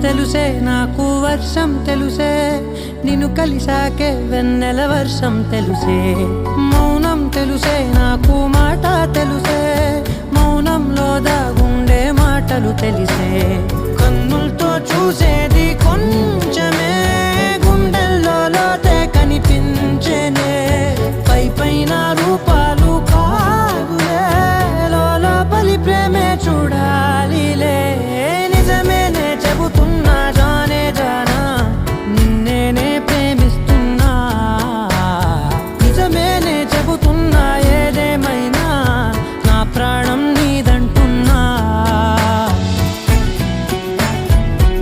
తెలుసే నాకు వర్షం తెలుసే నిన్ను కలిసాకే వెన్నెల వర్షం తెలుసే మౌనం తెలుసే నాకు మాట తెలుసే మౌనంలో దాగుండే మాటలు తెలిసే కన్నులతో